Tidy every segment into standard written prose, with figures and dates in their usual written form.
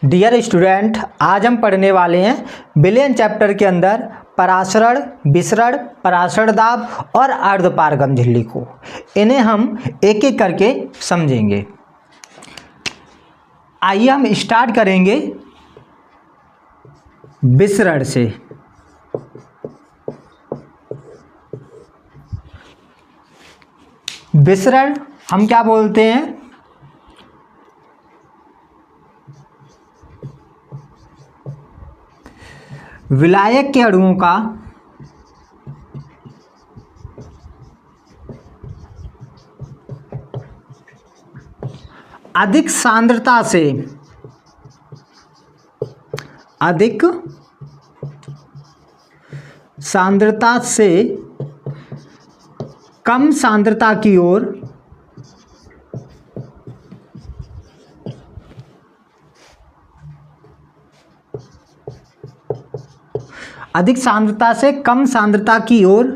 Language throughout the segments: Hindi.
डियर स्टूडेंट, आज हम पढ़ने वाले हैं विलयन चैप्टर के अंदर परासरण, विसरण, परासरण दाब और अर्धपारगम झिल्ली को। इन्हें हम एक एक करके समझेंगे। आइए हम स्टार्ट करेंगे विसरण से। विसरण हम क्या बोलते हैं? विलायक के अणुओं का अधिक सांद्रता से कम सांद्रता की ओर अधिक सांद्रता से कम सांद्रता की ओर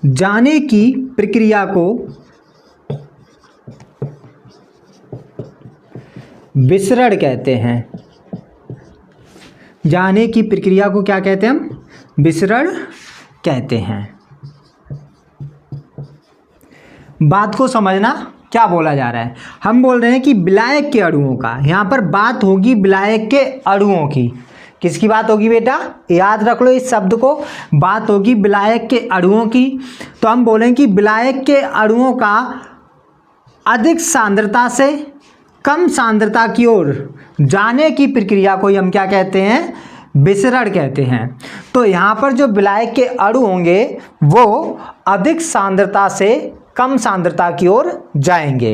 जाने की प्रक्रिया को विसरण कहते हैं। जाने की प्रक्रिया को क्या कहते हैं? हम विसरण कहते हैं। बात को समझना, क्या बोला जा रहा है। हम बोल रहे हैं कि विलायक के अणुओं का, यहाँ पर बात होगी विलायक के अणुओं की। किसकी बात होगी बेटा? याद रख लो इस शब्द को, बात होगी विलायक के अणुओं की। तो हम बोलें कि विलायक के अणुओं का अधिक सांद्रता से कम सांद्रता की ओर जाने की प्रक्रिया को हम क्या कहते हैं? विसरण कहते हैं। तो यहाँ पर जो विलायक के अणु होंगे वो अधिक सांद्रता से कम सांद्रता की ओर जाएंगे।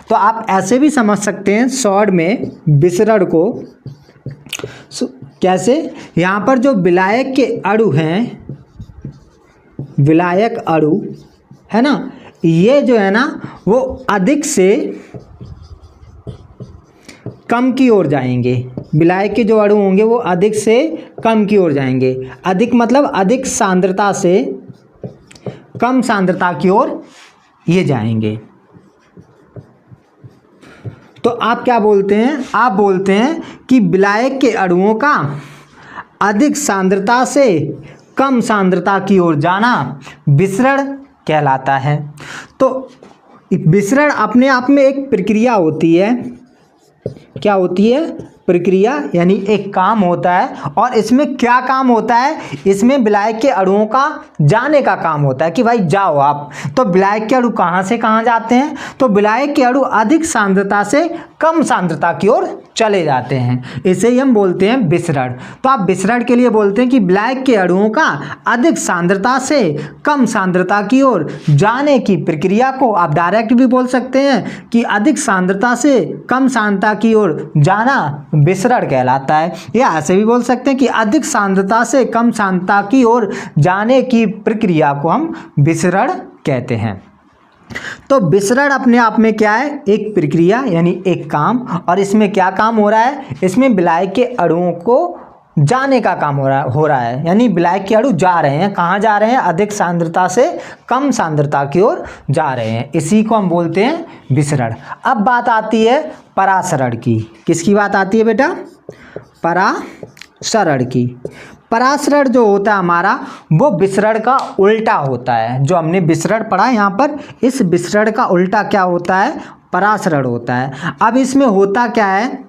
तो आप ऐसे भी समझ सकते हैं शॉर्ट में विसरण को। कैसे? यहाँ पर जो विलायक के अणु हैं, विलायक अणु है ना, ये जो है ना वो अधिक से कम की ओर जाएंगे। विलायक के जो अणु होंगे वो अधिक से कम की ओर जाएंगे। अधिक मतलब अधिक सांद्रता से कम सांद्रता की ओर ये जाएंगे। तो आप क्या बोलते हैं? आप बोलते हैं कि विलायक के अणुओं का अधिक सांद्रता से कम सांद्रता की ओर जाना विसरण कहलाता है। तो विसरण अपने आप में एक प्रक्रिया होती है। क्या होती है? प्रक्रिया, यानी एक काम होता है। और इसमें क्या काम होता है? इसमें विलायक के अणुओं का जाने का काम होता है कि भाई जाओ आप। तो विलायक के अणु कहाँ से कहाँ जाते हैं? तो विलायक के अणु अधिक सांद्रता से कम सांद्रता की ओर चले जाते हैं। इसे ही हम बोलते हैं विसरण। तो आप विसरण के लिए बोलते हैं कि विलायक के अणुओं का अधिक सांद्रता से कम सांद्रता की ओर जाने की प्रक्रिया को आप डायरेक्ट भी बोल सकते हैं कि अधिक सांद्रता से कम सांद्रता की ओर जाना विसरण कहलाता है। या ऐसे भी बोल सकते हैं कि अधिक सांद्रता से कम सांद्रता की ओर जाने की प्रक्रिया को हम विसरण कहते हैं। तो विसरण अपने आप में क्या है? एक प्रक्रिया, यानी एक काम। और इसमें क्या काम हो रहा है? इसमें विलायक के अणुओं को जाने का काम हो रहा है। यानी विलायक के अणु जा रहे हैं। कहाँ जा रहे हैं? अधिक सांद्रता से कम सांद्रता की ओर जा रहे हैं। इसी को हम बोलते हैं विसरण। अब बात आती है परासरण की। किसकी बात आती है बेटा? परासरण की। परासरण जो होता है हमारा, वो विसरण का उल्टा होता है। जो हमने विसरण पढ़ा यहाँ पर, इस विसरण का उल्टा क्या होता है? परासरण होता है। अब इसमें होता क्या है?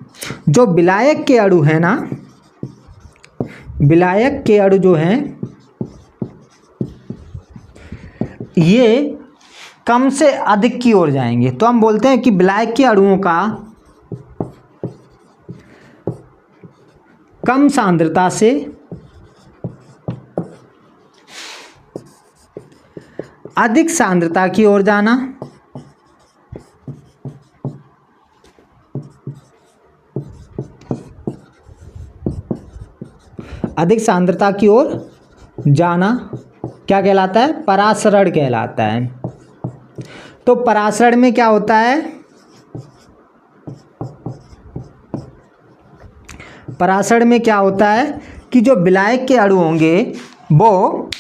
जो विलायक के अणु है ना, विलायक के अणु जो हैं ये कम से अधिक की ओर जाएंगे। तो हम बोलते हैं कि विलायक के अणुओं का कम सांद्रता से अधिक सांद्रता की ओर जाना अधिक सांद्रता की ओर जाना क्या कहलाता है? परासरण कहलाता है। तो परासरण में क्या होता है? परासरण में क्या होता है कि जो विलायक के अणु होंगे वो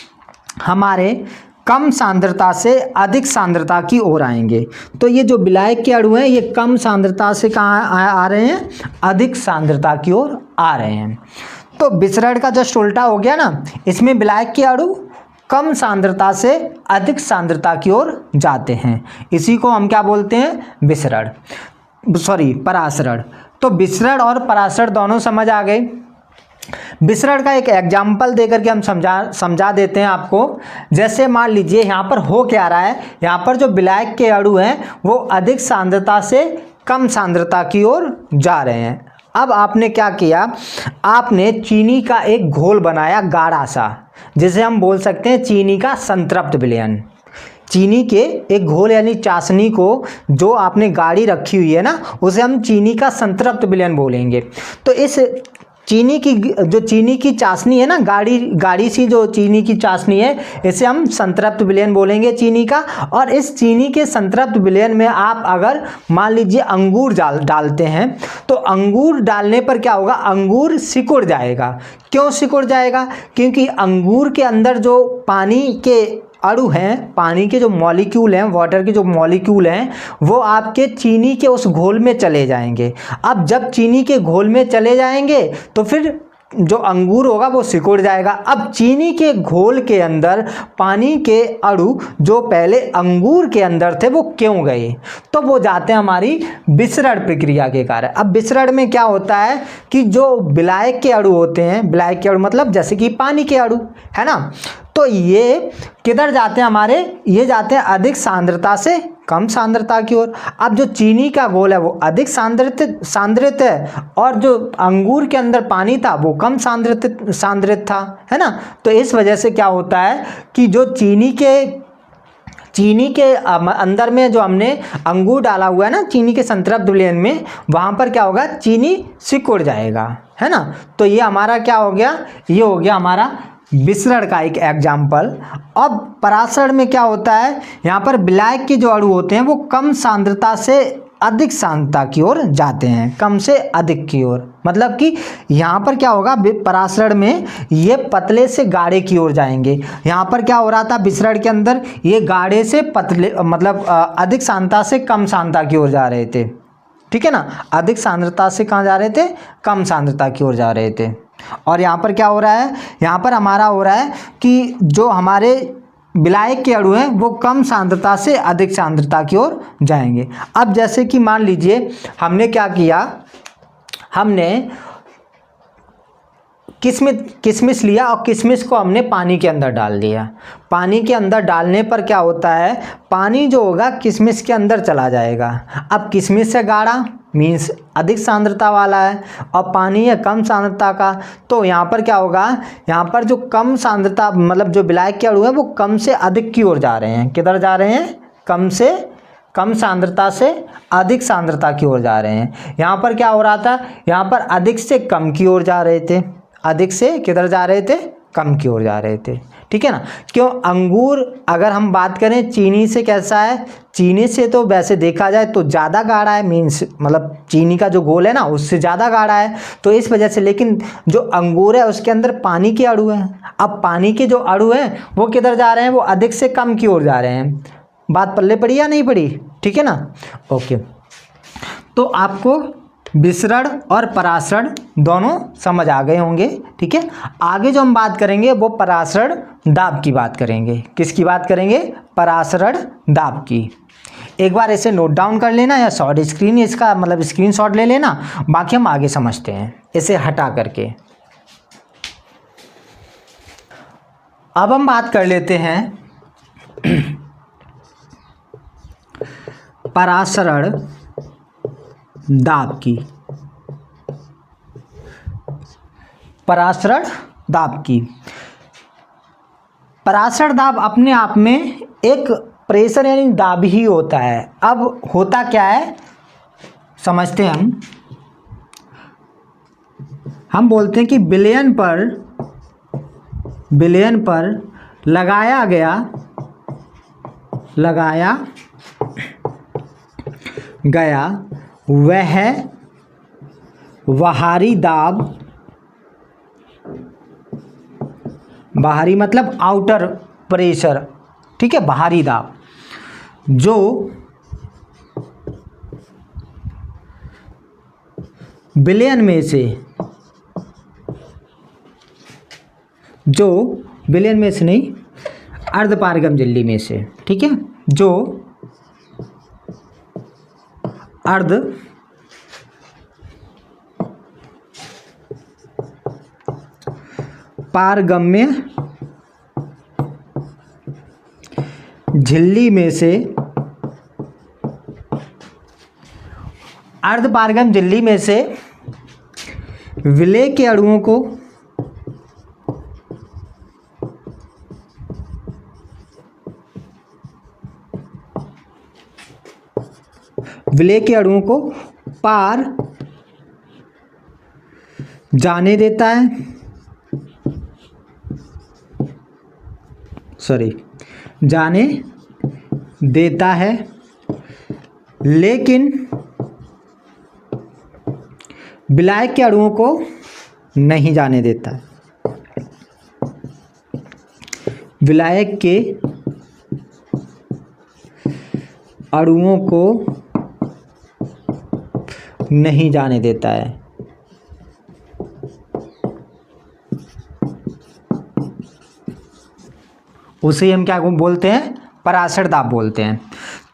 हमारे कम सांद्रता से अधिक सांद्रता की ओर आएंगे। तो ये जो विलायक के अणु हैं ये कम सांद्रता से कहाँ आ रहे हैं, अधिक सांद्रता की ओर आ रहे हैं। तो विसरण का जस्ट उल्टा हो गया ना, इसमें विलायक के अणु कम सांद्रता से अधिक सांद्रता की ओर जाते हैं, इसी को हम क्या बोलते हैं, विसरण, परासरण। तो विसरण और परासरण दोनों समझ आ गए। विसरण का एक एग्जाम्पल देकर के हम समझा देते हैं आपको। जैसे मान लीजिए यहाँ पर हो क्या रहा है, यहाँ पर जो विलायक के अणु हैं वो अधिक सांद्रता से कम सांद्रता की ओर जा रहे हैं। अब आपने क्या किया, आपने चीनी का एक घोल बनाया गाढ़ा सा, जिसे हम बोल सकते हैं चीनी का संतृप्त विलयन। चीनी के एक घोल यानी चाशनी को जो आपने गाढ़ी रखी हुई है ना, उसे हम चीनी का संतृप्त विलयन बोलेंगे। तो इस चीनी की चाशनी है ना, गाढ़ी सी जो चीनी की चाशनी है, इसे हम संतृप्त विलयन बोलेंगे चीनी का। और इस चीनी के संतृप्त विलयन में आप अगर मान लीजिए अंगूर डालते हैं, तो अंगूर डालने पर क्या होगा, अंगूर सिकुड़ जाएगा। क्यों सिकुड़ जाएगा, क्योंकि अंगूर के अंदर जो पानी के अणु हैं, पानी के जो मॉलिक्यूल हैं, वाटर के जो मॉलिक्यूल हैं, वो आपके चीनी के उस घोल में चले जाएंगे। अब जब चीनी के घोल में चले जाएंगे तो फिर जो अंगूर होगा वो सिकुड़ जाएगा। अब चीनी के घोल के अंदर पानी के अणु जो पहले अंगूर के अंदर थे वो क्यों गए, तो वो जाते हैं हमारी विसरण प्रक्रिया के कारण। अब विसरण में क्या होता है कि जो विलायक के अणु होते हैं, विलायक के अणु मतलब जैसे कि पानी के अणु है ना, तो ये किधर जाते हैं हमारे, ये जाते हैं अधिक सांद्रता से कम सांद्रता की ओर। अब जो चीनी का घोल है वो अधिक सांद्रित है, और जो अंगूर के अंदर पानी था वो कम सांद्रित था, है ना। तो इस वजह से क्या होता है कि जो चीनी के अंदर में जो हमने अंगूर डाला हुआ है ना, चीनी के संतृप्त विलयन में, वहाँ पर क्या होगा, चीनी सिकुड़ जाएगा, है ना। तो ये हमारा क्या हो गया, ये हो गया हमारा विसरण का एक एग्जाम्पल। अब परासरण में क्या होता है, यहाँ पर विलायक के जो अणु होते हैं वो कम सांद्रता से अधिक सांद्रता की ओर जाते हैं, कम से अधिक की ओर। मतलब कि यहाँ पर क्या होगा, परासरण में ये पतले से गाढ़े की ओर जाएंगे। यहाँ पर क्या हो रहा था, विसरण के अंदर ये गाढ़े से पतले मतलब अधिक सांद्रता से कम सांद्रता की ओर जा रहे थे, ठीक है ना। अधिक सांद्रता से कहाँ जा रहे थे, कम सांद्रता की ओर जा रहे थे। और यहाँ पर क्या हो रहा है, यहाँ पर हमारा हो रहा है कि जो हमारे विलायक के अणु हैं वो कम सांद्रता से अधिक सांद्रता की ओर जाएंगे। अब जैसे कि मान लीजिए हमने क्या किया, हमने किशमिश लिया और किशमिश को हमने पानी के अंदर डाल दिया। पानी के अंदर डालने पर क्या होता है, पानी जो होगा किशमिश के अंदर चला जाएगा। अब किशमिश से गाढ़ा मीन्स अधिक सांद्रता वाला है, और पानी है कम सांद्रता का। तो यहाँ पर क्या होगा, यहाँ पर जो कम सांद्रता मतलब जो विलायक के अणु है वो कम से अधिक की ओर जा रहे हैं। किधर जा रहे हैं, कम से कम सांद्रता से अधिक सांद्रता की ओर जा रहे हैं। यहाँ पर क्या हो रहा था, यहाँ पर अधिक से कम की ओर जा रहे थे, अधिक से किधर जा रहे थे, कम की ओर जा रहे थे, ठीक है ना। क्यों, अंगूर अगर हम बात करें चीनी से कैसा है, चीनी से तो वैसे देखा जाए तो ज़्यादा गाढ़ा है, मीन्स मतलब चीनी का जो घोल है ना उससे ज़्यादा गाढ़ा है, तो इस वजह से। लेकिन जो अंगूर है उसके अंदर पानी के अणु हैं। अब पानी के जो अणु हैं वो किधर जा रहे हैं, वो अधिक से कम की ओर जा रहे हैं। बात पल्ले पड़ी या नहीं पड़ी, ठीक है ना। ओके, तो आपको विसरण और परासरण दोनों समझ आ गए होंगे, ठीक है। आगे जो हम बात करेंगे वो परासरण दाब की बात करेंगे। किसकी बात करेंगे, परासरण दाब की। एक बार इसे नोट डाउन कर लेना या शॉर्ट स्क्रीन इसका मतलब स्क्रीनशॉट ले लेना, बाकी हम आगे समझते हैं इसे हटा करके। अब हम बात कर लेते हैं परासरण दाब की। परासरण दाब की, परासरण दाब अपने आप में एक प्रेशर यानी दाब ही होता है। अब होता क्या है समझते हैं हम बोलते हैं कि विलयन पर लगाया गया वह बाहरी दाब, बाहरी मतलब आउटर प्रेशर, ठीक है, बाहरी दाब जो विलयन में से नहीं, अर्धपारगम झिल्ली में से, ठीक है, जो अर्ध पारगम्य झिल्ली में से, अर्धपारगम झिल्ली में से विलेय के अणुओं को पार जाने देता है, लेकिन विलायक के अणुओं को नहीं जाने देता है। विलायक के अणुओं को नहीं जाने देता है। उसे हम क्या बोलते हैं? पराशर दाब बोलते हैं।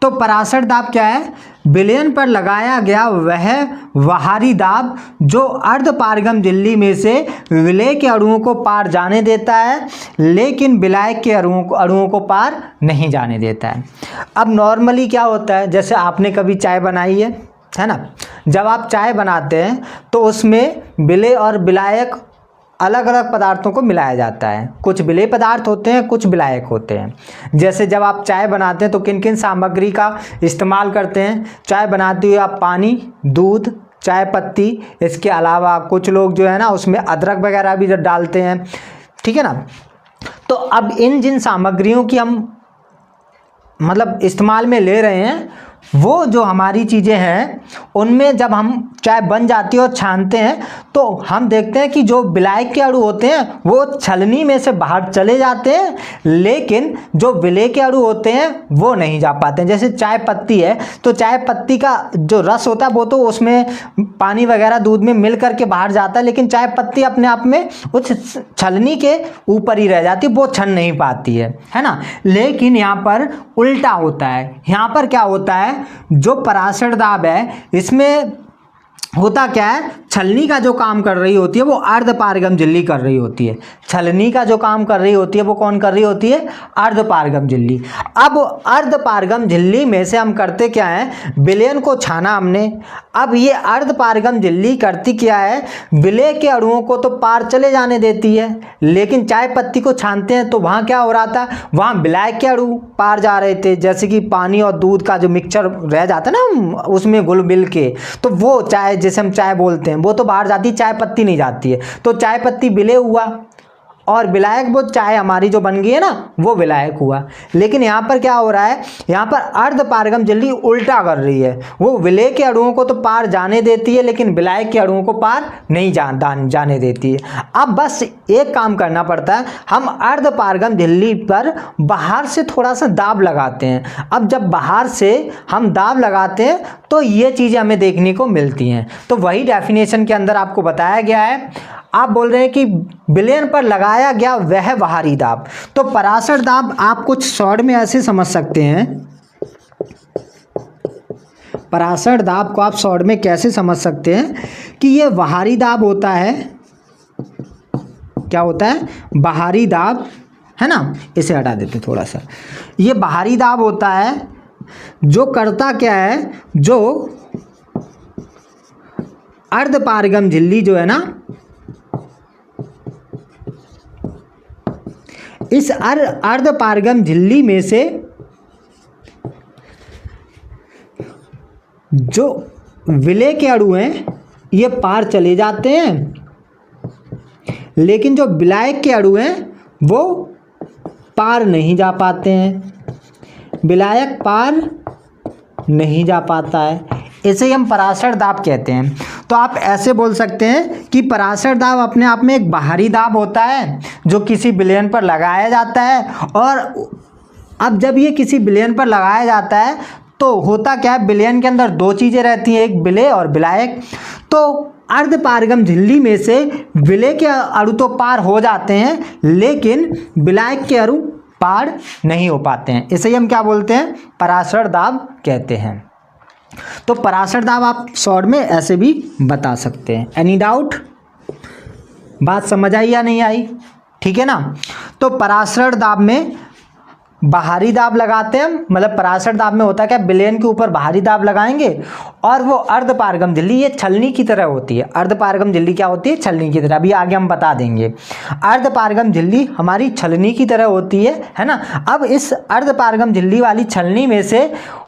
तो पराशर दाब क्या है? विलयन पर लगाया गया वह बाहरी दाब जो अर्धपारगम झिल्ली में से विलेय के अणुओं को पार जाने देता है, लेकिन विलायक के अणुओं को पार नहीं जाने देता है। अब नॉर्मली क्या होता है, जैसे आपने कभी चाय बनाई है ना, जब आप चाय बनाते हैं तो उसमें विलेय और विलायक अलग अलग पदार्थों को मिलाया जाता है। कुछ विलेय पदार्थ होते हैं, कुछ विलायक होते हैं। जैसे जब आप चाय बनाते हैं तो किन किन सामग्री का इस्तेमाल करते हैं? चाय बनाते हुए आप पानी, दूध, चाय पत्ती, इसके अलावा कुछ लोग जो है ना उसमें अदरक वगैरह भी डालते हैं, ठीक है ना। तो अब इन जिन सामग्रियों की हम मतलब इस्तेमाल में ले रहे हैं, वो जो हमारी चीज़ें हैं उनमें जब हम चाय बन जाती है और छानते हैं तो हम देखते हैं कि जो विलायक के अणु होते हैं वो छलनी में से बाहर चले जाते हैं, लेकिन जो विलेय के अणु होते हैं वो नहीं जा पाते हैं। जैसे चाय पत्ती है तो चाय पत्ती का जो रस होता है वो तो उसमें पानी वगैरह दूध में मिल करके बाहर जाता है, लेकिन चाय पत्ती अपने आप में उस छलनी के ऊपर ही रह जाती है, वो छन नहीं पाती है ना। लेकिन यहाँ पर उल्टा होता है। यहाँ पर क्या होता है, जो पराशर दाब है इसमें होता क्या है, छलनी का जो काम कर रही होती है वो अर्धपारगम झिल्ली कर रही होती है। छलनी का जो काम कर रही होती है वो कौन कर रही होती है? अर्धपारगम झिल्ली। अब अर्धपारगम झिल्ली में से हम करते क्या है, विलयन को छाना हमने। अब ये अर्धपारगम झिल्ली करती क्या है, विलेय के अणुओं को तो पार चले जाने देती है, लेकिन चाय पत्ती को छानते हैं तो वहाँ क्या हो रहा था, वहाँ विलायक के अणु पार जा रहे थे। जैसे कि पानी और दूध का जो मिक्सचर रह जाता है ना उसमें घुल मिल के, तो वो चाय जैसे हम चाय बोलते हैं वो तो बाहर जाती है, चाय पत्ती नहीं जाती है। तो चाय पत्ती विलेय हुआ और विलायक वो चाय हमारी जो बन गई है ना वो विलायक हुआ। लेकिन यहाँ पर क्या हो रहा है, यहाँ पर अर्धपारगम झिल्ली उल्टा कर रही है। वो विलेय के अणुओं को तो पार जाने देती है, लेकिन विलायक के अणुओं को पार नहीं जाने देती है। अब बस एक काम करना पड़ता है, हम अर्धपारगम झिल्ली पर बाहर से थोड़ा सा दाब लगाते हैं। अब जब बाहर से हम दाब लगाते हैं तो ये चीज़ें हमें देखने को मिलती हैं। तो वही डेफिनेशन के अंदर आपको बताया गया है। आप बोल रहे हैं कि विलयन पर लगाया गया वह बाहरी दाब। तो पराशर दाब आप कुछ शॉर्ट में ऐसे समझ सकते हैं, पराशर दाब को आप शॉर्ट में कैसे समझ सकते हैं कि ये बाहरी दाब होता है। क्या होता है? बाहरी दाब, है ना। इसे हटा देते हैं थोड़ा सा। ये बाहरी दाब होता है जो करता क्या है, जो अर्धपारगम झिल्ली जो है ना, इस अर्धपारगम झिल्ली में से जो विलेय के अणु हैं ये पार चले जाते हैं, लेकिन जो विलायक के अणु हैं वो पार नहीं जा पाते हैं। विलायक पार नहीं जा पाता है, इसे हम पराशर दाब कहते हैं। तो आप ऐसे बोल सकते हैं कि पराशर दाब अपने आप में एक बाहरी दाब होता है जो किसी विलयन पर लगाया जाता है, और अब जब ये किसी विलेन पर लगाया जाता है तो होता क्या है, विलेन के अंदर दो चीज़ें रहती हैं, एक विलेय और विलायक। तो अर्धपारगम झिल्ली में से विलेय के अणु तो पार हो जाते हैं, लेकिन विलायक के अणु पार नहीं हो पाते हैं। इसे हम क्या बोलते हैं, पराशर दाब कहते हैं। तो पराशर दाब आप शॉर्ट में ऐसे भी बता सकते हैं। एनी डाउट, बात समझ आई या नहीं आई? ठीक है ना। तो पराशर दाब में बाहरी दाब लगाते हैं, मतलब पराशर दाब में होता है क्या, विलेन के ऊपर बाहरी दाब लगाएंगे और वो अर्धपारगम झिल्ली ये छलनी की तरह होती है। अर्धपारगम झिल्ली क्या होती है, छलनी की तरह। अभी आगे हम बता देंगे। अर्धपारगम झिल्ली हमारी छलनी की तरह होती है ना। अब इस अर्धपारगम झिल्ली वाली छलनी में से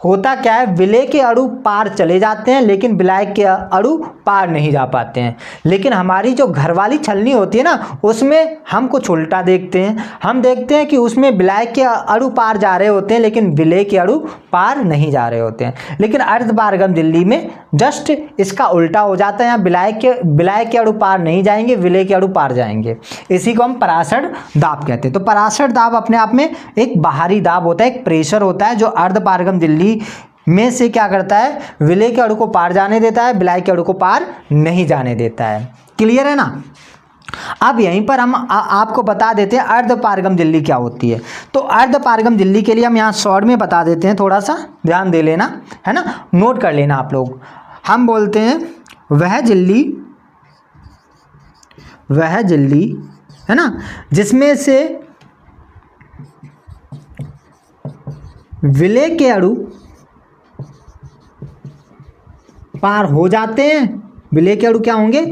होता क्या है, विलेय के अणु पार चले जाते हैं, लेकिन विलायक के अणु पार नहीं जा पाते हैं। लेकिन हमारी जो घर वाली छलनी होती है ना, उसमें हम कुछ उल्टा देखते हैं। हम देखते हैं कि उसमें विलायक के अणु पार जा रहे होते हैं, लेकिन विलेय के अणु पार नहीं जा रहे होते हैं। लेकिन अर्धपारगम झिल्ली में जस्ट इसका उल्टा हो जाता है। यहाँ विलायक के अणु पार नहीं जाएंगे, विलेय के अणु पार जाएंगे। इसी को हम पराशर दाब कहते हैं। तो पराशर दाब अपने आप में एक बाहरी दाब होता है, एक प्रेशर होता है जो अर्धपारगम झिल्ली में से क्या करता है, विलेय के अणु को पार जाने देता है, विलायक के अणु को पार नहीं जाने देता है। क्लियर है ना। अब यहीं पर हम आपको बता देते हैं अर्धपारगम झिल्ली क्या होती है। तो अर्धपारगम झिल्ली के लिए हम यहाँ शॉर्ट में बता देते हैं, थोड़ा सा ध्यान दे लेना, है ना, नोट कर लेना आप लोग। हम बोलते हैं वह झिल्ली है ना, जिसमें से विलेय के अणु पार हो जाते हैं, विलेय के अणु क्या होंगे,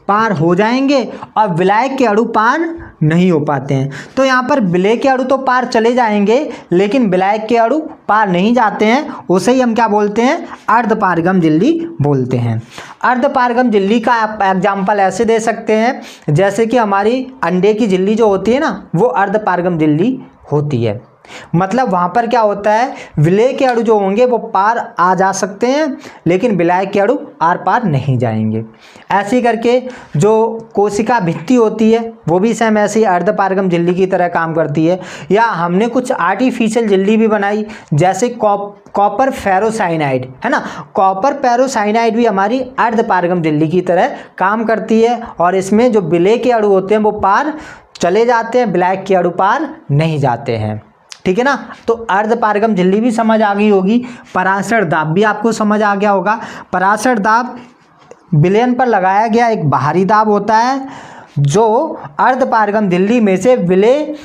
पार हो जाएंगे, और विलायक के अणु पार नहीं हो पाते हैं। तो यहाँ पर विलेय के अणु तो पार चले जाएंगे, लेकिन विलायक के अणु पार नहीं जाते हैं। उसे ही हम क्या बोलते हैं, अर्धपारगम झिल्ली बोलते हैं। अर्धपारगम झिल्ली का आप एग्जाम्पल ऐसे दे सकते हैं, जैसे कि हमारी अंडे की झिल्ली जो होती है ना, वो अर्धपारगम झिल्ली होती है। मतलब वहाँ पर क्या होता है, विलेय के अणु जो होंगे वो पार आ जा सकते हैं, लेकिन विलायक के अणु आर पार नहीं जाएंगे। ऐसे करके जो कोशिका भित्ति होती है वो भी सेम ऐसे ही अर्धपारगम झिल्ली की तरह काम करती है। या हमने कुछ आर्टिफिशियल झिल्ली भी बनाई, जैसे कॉपर फेरोसाइनाइड, है ना। कॉपर फेरोसाइनाइड भी हमारी अर्धपारगम झिल्ली की तरह काम करती है, और इसमें जो विलेय के अणु होते हैं वो पार चले जाते हैं, विलायक के अणु पार नहीं जाते हैं। ठीक है ना। तो अर्धपारगम झिल्ली भी समझ आ गई होगी, पराशर दाब भी आपको समझ आ गया होगा। पराशर दाब विलेन पर लगाया गया एक बाहरी दाब होता है, जो अर्धपारगम झिल्ली में से विलेय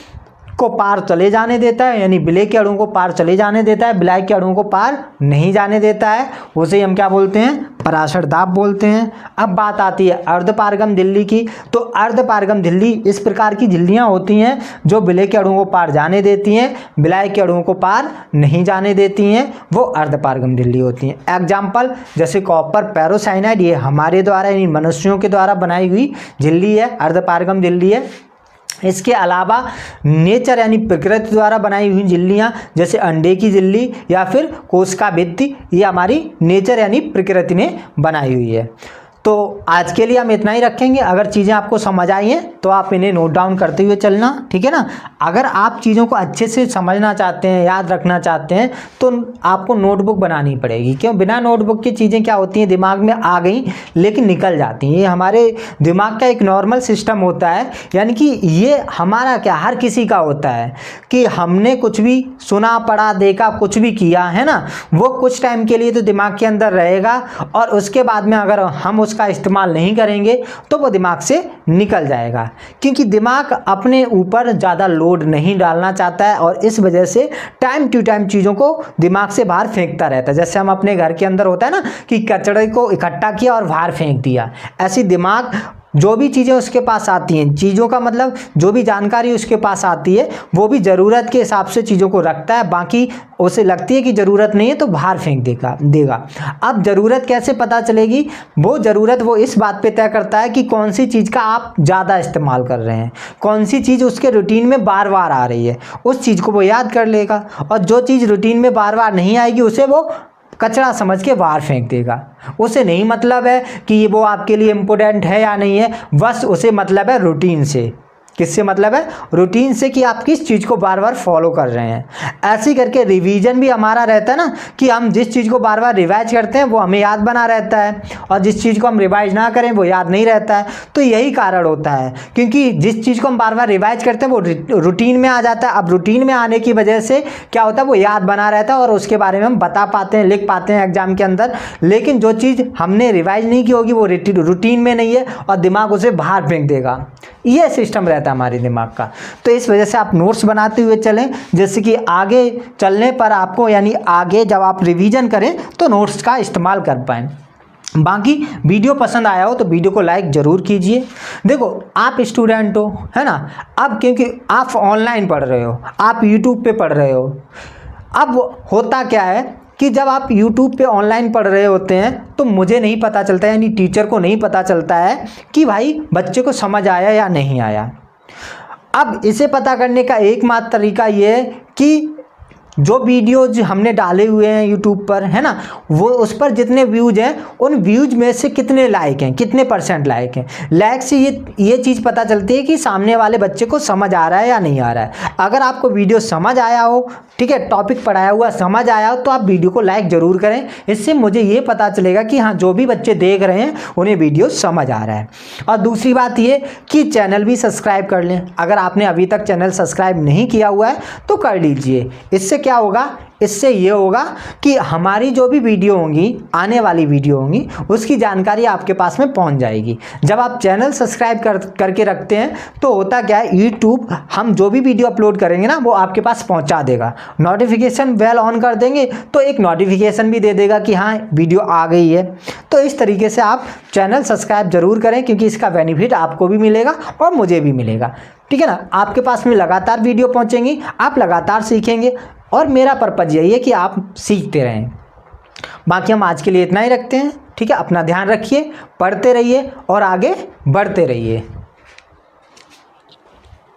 को पार चले जाने देता है, यानी विलेय के अणुओं को पार चले जाने देता है, विलायक के अणुओं को पार नहीं जाने देता है। उसे हम क्या बोलते हैं, पराशर दाब बोलते हैं। अब बात आती है अर्धपारगम झिल्ली की। तो अर्धपारगम झिल्ली इस प्रकार की झिल्लियां होती हैं जो विलेय के अणुओं को पार जाने देती हैं, विलायक के अणुओं को पार नहीं जाने देती हैं, वो अर्धपारगम झिल्ली होती हैं। एग्जाम्पल जैसे कॉपर फेरोसाइनाइड, ये हमारे द्वारा यानी मनुष्यों के द्वारा बनाई हुई झिल्ली है, अर्धपारगम झिल्ली है। इसके अलावा नेचर यानी प्रकृति द्वारा बनाई हुई झिल्लियाँ, जैसे अंडे की झिल्ली या फिर कोशिका भित्ति, ये हमारी नेचर यानी प्रकृति ने बनाई हुई है। तो आज के लिए हम इतना ही रखेंगे। अगर चीज़ें आपको समझ आई हैं तो आप इन्हें नोट डाउन करते हुए चलना, ठीक है ना। अगर आप चीज़ों को अच्छे से समझना चाहते हैं, याद रखना चाहते हैं, तो आपको नोटबुक बनानी पड़ेगी। क्यों, बिना नोटबुक की चीज़ें क्या होती हैं, दिमाग में आ गई लेकिन निकल जाती हैं। ये हमारे दिमाग का एक नॉर्मल सिस्टम होता है, यानी कि ये हमारा क्या, हर किसी का होता है कि हमने कुछ भी सुना, पढ़ा, देखा, कुछ भी किया है ना, वो कुछ टाइम के लिए तो दिमाग के अंदर रहेगा, और उसके बाद में अगर हम उसका इस्तेमाल नहीं करेंगे तो वो दिमाग से निकल जाएगा। क्योंकि दिमाग अपने ऊपर ज़्यादा लोड नहीं डालना चाहता है, और इस वजह से टाइम टू टाइम चीज़ों को दिमाग से बाहर फेंकता रहता है। जैसे हम अपने घर के अंदर होता है ना कि कचरे को इकट्ठा किया और बाहर फेंक दिया, ऐसी दिमाग जो भी चीज़ें उसके पास आती हैं, चीज़ों का मतलब जो भी जानकारी उसके पास आती है, वो भी ज़रूरत के हिसाब से चीज़ों को रखता है। बाकी उसे लगती है कि ज़रूरत नहीं है तो बाहर फेंक देगा। अब ज़रूरत कैसे पता चलेगी, वो ज़रूरत वो इस बात पे तय करता है कि कौन सी चीज़ का आप ज़्यादा इस्तेमाल कर रहे हैं, कौन सी चीज़ उसके रूटीन में बार बार आ रही है, उस चीज़ को वो याद कर लेगा। और जो चीज़ रूटीन में बार बार नहीं आएगी उसे वो कचरा समझ के बाहर फेंक देगा। उसे नहीं मतलब है कि वो आपके लिए इम्पोर्टेंट है या नहीं है, बस उसे मतलब है रूटीन से किससे मतलब है? रूटीन से, कि आप किस चीज़ को बार बार फॉलो कर रहे हैं। ऐसे करके रिवीजन भी हमारा रहता है ना, कि हम जिस चीज़ को बार बार रिवाइज करते हैं वो हमें याद बना रहता है, और जिस चीज़ को हम रिवाइज ना करें वो याद नहीं रहता है। तो यही कारण होता है, क्योंकि जिस चीज़ को हम बार बार रिवाइज करते हैं वो रूटीन में आ जाता है। अब रूटीन में आने की वजह से क्या होता है, वो याद बना रहता है और उसके बारे में हम बता पाते हैं, लिख पाते हैं एग्जाम के अंदर। लेकिन जो चीज़ हमने रिवाइज नहीं की होगी वो रूटीन में नहीं है और दिमाग उसे बाहर फेंक देगा। ये सिस्टम रहता है हमारे दिमाग का। तो इस वजह से आप नोट्स बनाते हुए चलें, जैसे कि आगे चलने पर आपको, यानी आगे जब आप रिवीजन करें तो नोट्स का इस्तेमाल कर पाएँ। बाकी वीडियो पसंद आया हो तो वीडियो को लाइक ज़रूर कीजिए। देखो आप स्टूडेंट हो, है ना, अब क्योंकि आप ऑनलाइन पढ़ रहे हो, आप यूट्यूब पे पढ़ रहे हो। अब होता क्या है कि जब आप YouTube पे ऑनलाइन पढ़ रहे होते हैं तो मुझे नहीं पता चलता है, यानी टीचर को नहीं पता चलता है कि भाई बच्चे को समझ आया या नहीं आया। अब इसे पता करने का एकमात्र तरीका ये है कि जो वीडियोज हमने डाले हुए हैं यूट्यूब पर, है ना, वो उस पर जितने व्यूज़ हैं उन व्यूज़ में से कितने लाइक हैं, कितने % लाइक हैं। लाइक से ये चीज़ पता चलती है कि सामने वाले बच्चे को समझ आ रहा है या नहीं आ रहा है। अगर आपको वीडियो समझ आया हो, ठीक है, टॉपिक पढ़ाया हुआ समझ आया हो, तो आप वीडियो को लाइक ज़रूर करें। इससे मुझे ये पता चलेगा कि हाँ, जो भी बच्चे देख रहे हैं उन्हें वीडियो समझ आ रहा है। और दूसरी बात ये कि चैनल भी सब्सक्राइब कर लें। अगर आपने अभी तक चैनल सब्सक्राइब नहीं किया हुआ है तो कर लीजिए। इससे क्या होगा, इससे ये होगा कि हमारी जो भी वीडियो होंगी, आने वाली वीडियो होंगी, उसकी जानकारी आपके पास में पहुंच जाएगी। जब आप चैनल सब्सक्राइब करके रखते हैं तो होता क्या है, यूट्यूब हम जो भी वीडियो अपलोड करेंगे ना वो आपके पास पहुंचा देगा। नोटिफिकेशन बेल ऑन कर देंगे तो एक नोटिफिकेशन भी दे देगा कि हाँ वीडियो आ गई है। तो इस तरीके से आप चैनल सब्सक्राइब ज़रूर करें, क्योंकि इसका बेनिफिट आपको भी मिलेगा और मुझे भी मिलेगा। ठीक है ना, आपके पास में लगातार वीडियो पहुंचेंगी, आप लगातार सीखेंगे, और मेरा पर्पज़ यही है कि आप सीखते रहें। बाकी हम आज के लिए इतना ही रखते हैं। ठीक है, अपना ध्यान रखिए, पढ़ते रहिए और आगे बढ़ते रहिए।